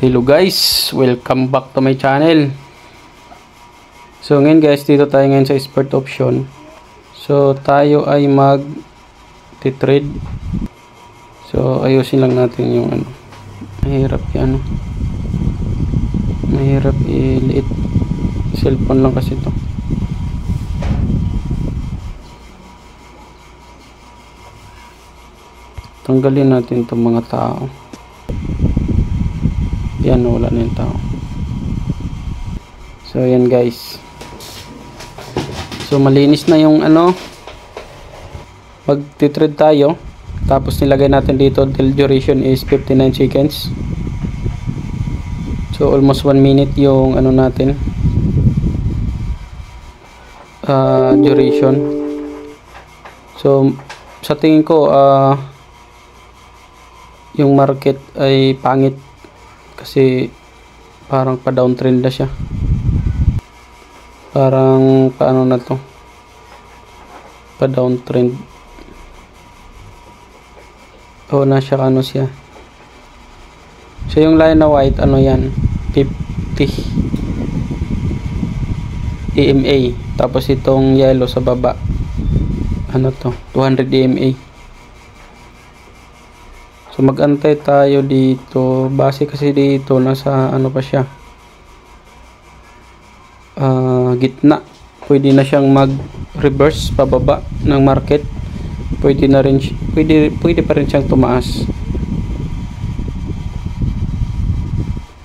Hello guys, welcome back to my channel. So ngayon guys, dito tayo ngayon sa expert option. So tayo ay mag-trade. So ayusin lang natin yung ano. Mahirap yan. Mahirap iliit. Cellphone lang kasi to. Tanggalin natin itong mga tao. Yan, wala na yung tao. So yan guys, so malinis na yung ano, mag-trade tayo. Tapos nilagay natin dito till duration is 59 seconds. So almost 1 minute yung ano natin, duration. So sa tingin ko yung market ay pangit kasi parang pa downtrend na siya. Parang paano na to, pa downtrend. O nasa ano siya. So yung line na white ano yan, 50 EMA. Tapos itong yellow sa baba, ano to, 200 EMA. So mag-antay tayo dito. Base kasi dito nasa ano pa siya, gitna. Pwede na siyang mag-reverse pababa ng market. Pwede na rin, pwede pa rin siyang tumaas.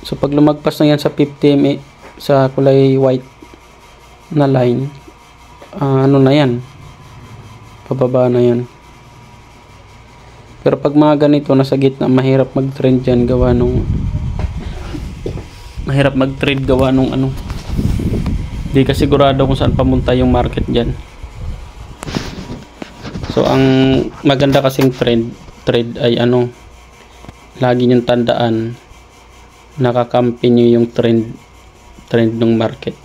So pag lumagpas na yan sa 50 MA, sa kulay white na line, ano na yan, pababa na yan. Pero pag mga ganito nasa gitna, mahirap mag-trend dyan gawa nung ano, di ka sigurado kung saan pamunta yung market dyan. So ang maganda kasing trade ay ano, lagi niyong tandaan, nakakampi nyo yung trend ng market.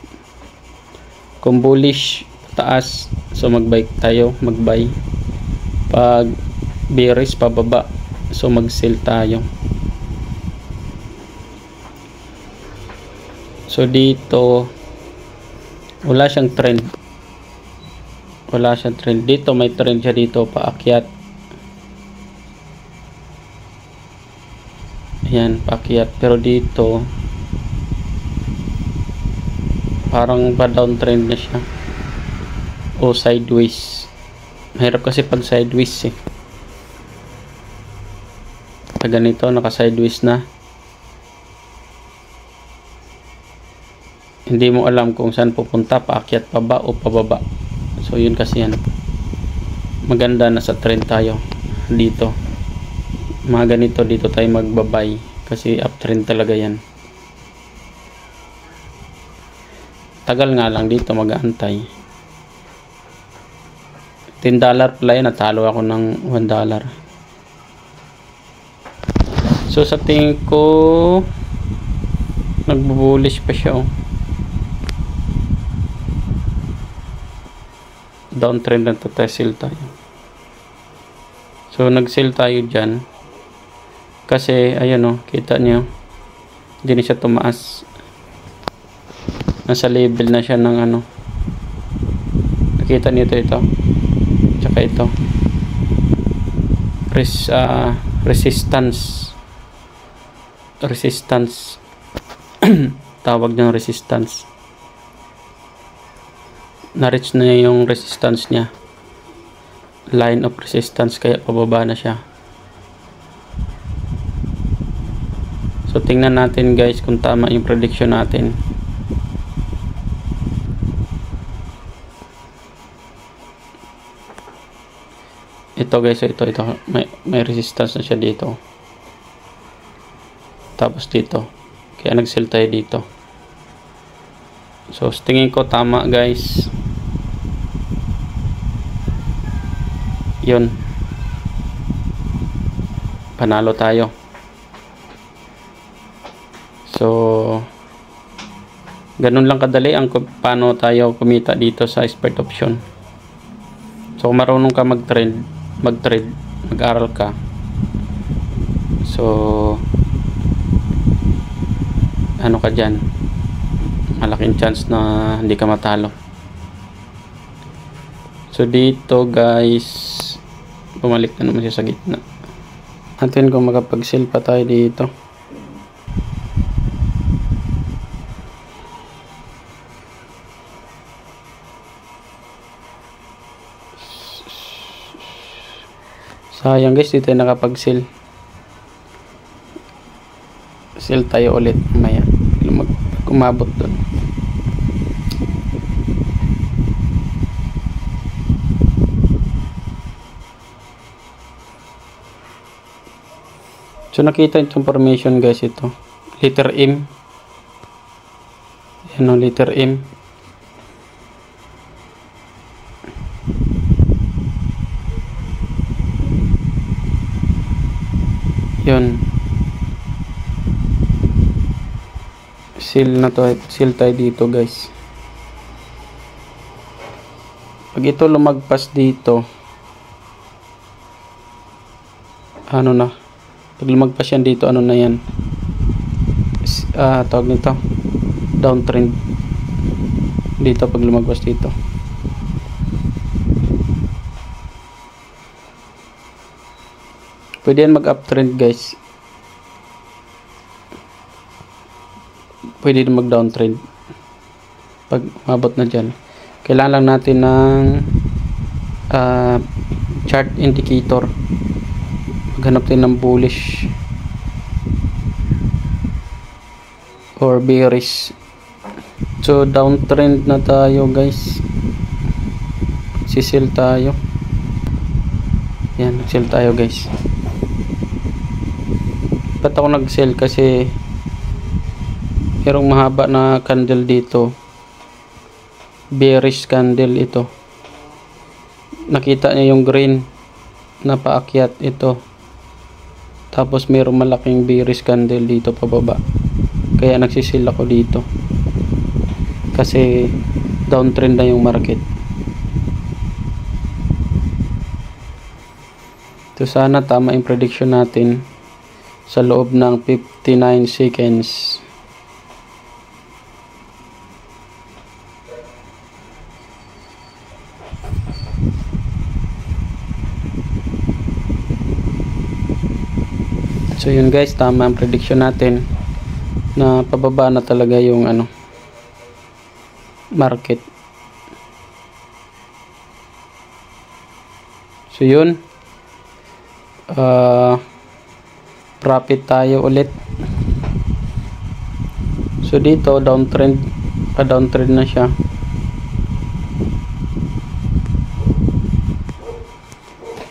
Kung bullish taas, so mag-buy tayo, mag-buy. Pag bearish pababa, so mag-sell tayo. So dito wala siyang trend, dito may trend siya, dito paakyat. Ayan, paakyat. Pero dito parang pa downtrend na siya o sideways. Mahirap kasi pag sideways eh. Pag ganito naka sideways na, hindi mo alam kung saan pupunta, paakyat pa ba o pababa. So yun kasi yan, maganda na sa trend tayo dito. Mga ganito dito tayo magbabay kasi uptrend talaga yan. Tagal nga lang dito mag-aantay. $10 pala yan, natalo ako ng $1. So sa tingin ko nagbo-bullish pa siya, oh. Downtrend na to, sell tayo. So nag-sell tayo dyan kasi ayan, oh, kita nyo, hindi na siya tumaas. Nasa level na siya ng ano, nakita nyo ito tsaka ito, resistance tawag ng resistance. Na-reach na yung resistance niya, line of resistance, kaya pababa na siya. So tingnan natin guys kung tama yung prediction natin. Ito guys, ito may resistance na siya dito, tapos dito, kaya nag-sell tayo dito. So tingin ko tama guys, yun, panalo tayo. So ganun lang kadali ang paano tayo kumita dito sa expert option. So kung marunong ka mag-trade, mag-aral ka, so ano ka dyan, malaking chance na hindi ka matalo. So dito guys, bumalik na naman siya sa gitna. Natin kung makapag-sell pa tayo dito. Sayang guys, dito tayo nakapag-sell. Sell tayo ulit mamaya. Kumabot doon. So nakita yung formation guys, ito letter M. Yan o, letter M. Yun, seal na to, seal tayo dito guys. Pag ito lumagpas dito, ano na, pag lumagpas yan dito, ano na yan, tawag nito downtrend dito. Pag lumagpas dito, pwede yan mag uptrend guys, pwede din mag downtrend. Pag mabot na dyan, kailangan lang natin ng chart indicator. Maghanap tayo ng bullish or bearish. So downtrend na tayo guys, sisell tayo. Yan, sell tayo guys. Ba't ako nag-sell? Kasi merong mahaba na candle dito, bearish candle ito. Nakita niyo yung green na paakyat ito, tapos merong malaking bearish candle dito pababa. Kaya nagsisil ako dito kasi downtrend na yung market. So sana tama yung prediction natin sa loob ng 59 seconds. So yun guys, tama ang prediction natin na pababa na talaga yung ano, market. So yun, profit tayo ulit. So dito downtrend, downtrend na siya.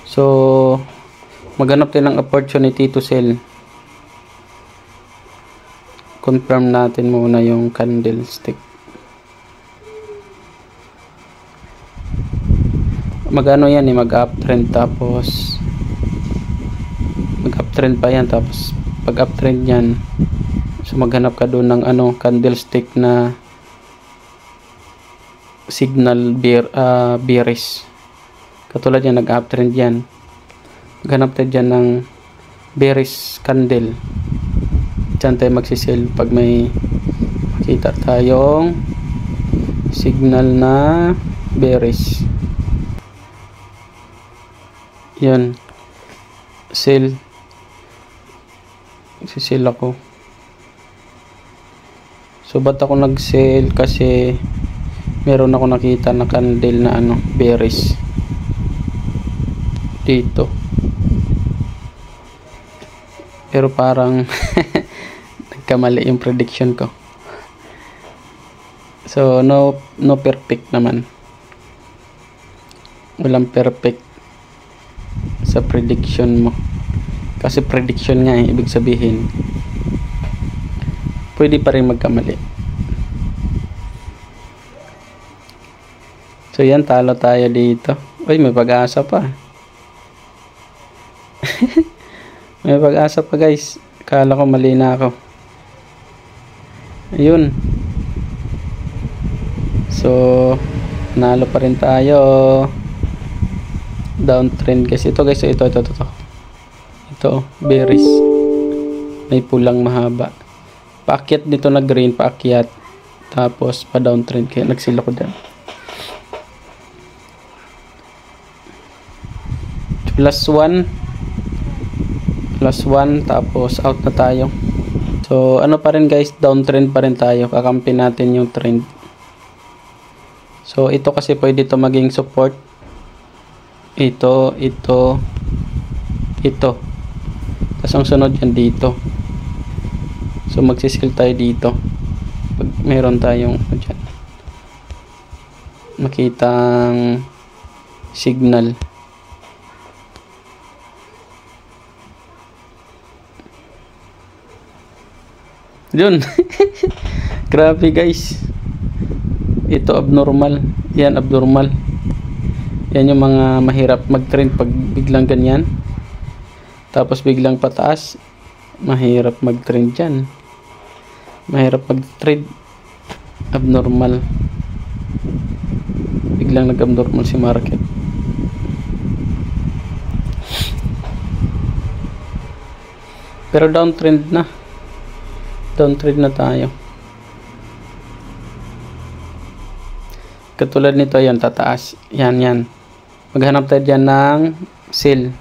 So maghanap tayo ng opportunity to sell. Confirm natin muna yung candlestick. Magano yan eh, mag uptrend, tapos mag uptrend pa yan, tapos pag uptrend yan, so maghanap ka doon ng ano, candlestick na signal bearish. Katulad yan, nag uptrend yan, maghanap tayo dyan ng bearish candle. Diyan tayo magsisell pag may makita tayong signal na bearish. Yan, sell, magsisell ako. So ba't ako nag-sell? Kasi meron ako nakita na candle na ano, bearish dito, pero parang nagkamali yung prediction ko. So no perfect naman, walang perfect sa prediction mo, kasi prediction nga eh, ibig sabihin pwede pa rin magkamali. So yan, talo tayo dito. Uy, may pag-asa pa. May pag-asa pa guys, akala ko mali na ako. Ayun, so nalo pa rin tayo. Downtrend guys, ito guys, ito bearish, may pulang mahaba. paakyat dito na green, paakyat. Tapos pa downtrend, kaya nagsila ko dyan. +1 tapos out na tayo. So ano pa rin guys, downtrend pa rin tayo, kakampi natin yung trend. So ito kasi pwede ito maging support, ito tapos ang sunod yan dito. So magsisil tayo dito pag meron tayong dyan makitang signal. Yun. Grabe guys, ito abnormal, yan abnormal, yan yung mga mahirap mag trend pag biglang ganyan tapos biglang pataas, mahirap mag trend dyan, mahirap mag trade, abnormal, biglang nag abnormal si market. Pero downtrend na tayo. Katulad nito, yan tataas, yan maghanap tayo dyan ng sell.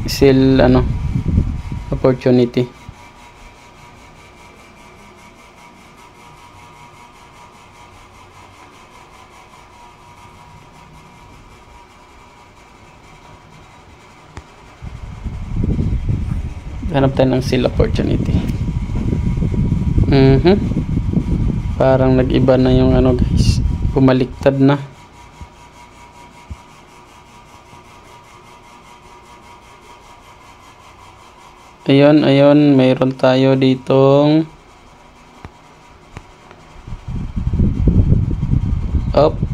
Sell opportunity. Hanap tayo ng sell opportunity. Parang nag-iba na yung guys, bumaliktad na. Ayun, mayroon tayo ditong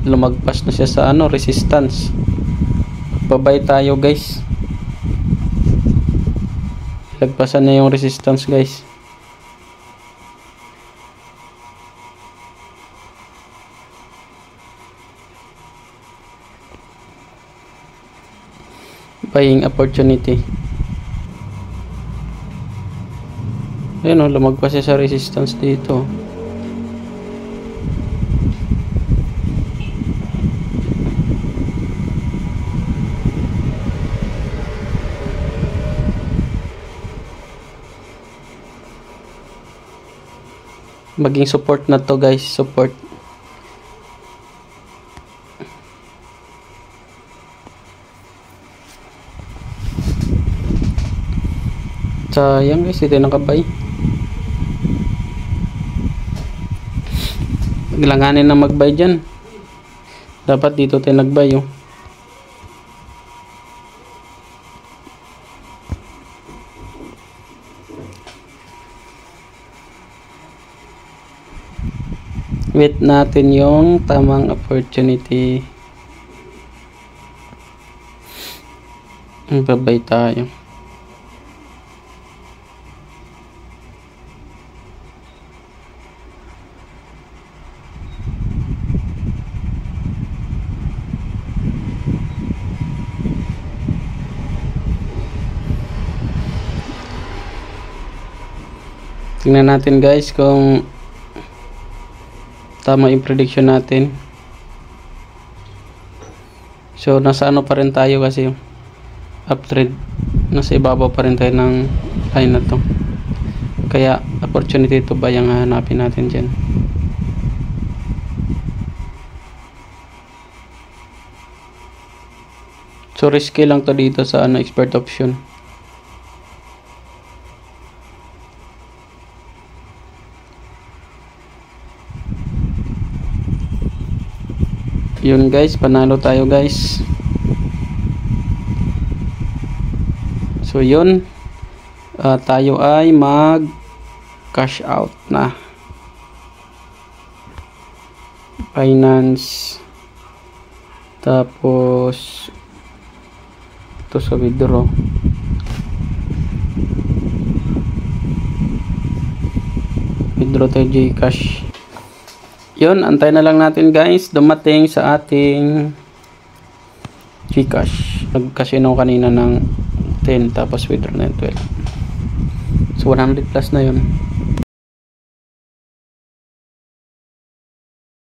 lumagpas na siya sa resistance. Babay tayo guys, lagpasan na yung resistance guys. Buying opportunity. Ayun lumagpas siya sa resistance dito. Maging support na to guys, support. Sayang guys, hindi nakabay. Langanin na magbay dyan. Dapat dito tayo nagbay wait natin yung tamang opportunity. Babay tayo. Tingnan natin guys kung tama yung prediction natin. So nasa pa rin tayo kasi uptrend, nasa ibabaw pa rin tayo ng line na to, kaya opportunity to ba yung hanapin natin dyan. So risky lang to dito sa expert option. Yun guys, panalo tayo guys. So yun, tayo ay mag cash out na. Finance, tapos ito sa withdraw. Withdraw tayo Gcash. Yun, antay na lang natin guys dumating sa ating Gcash. Nag-casino kanina ng 10 tapos withdraw na yung 12. So 100 plus na yun.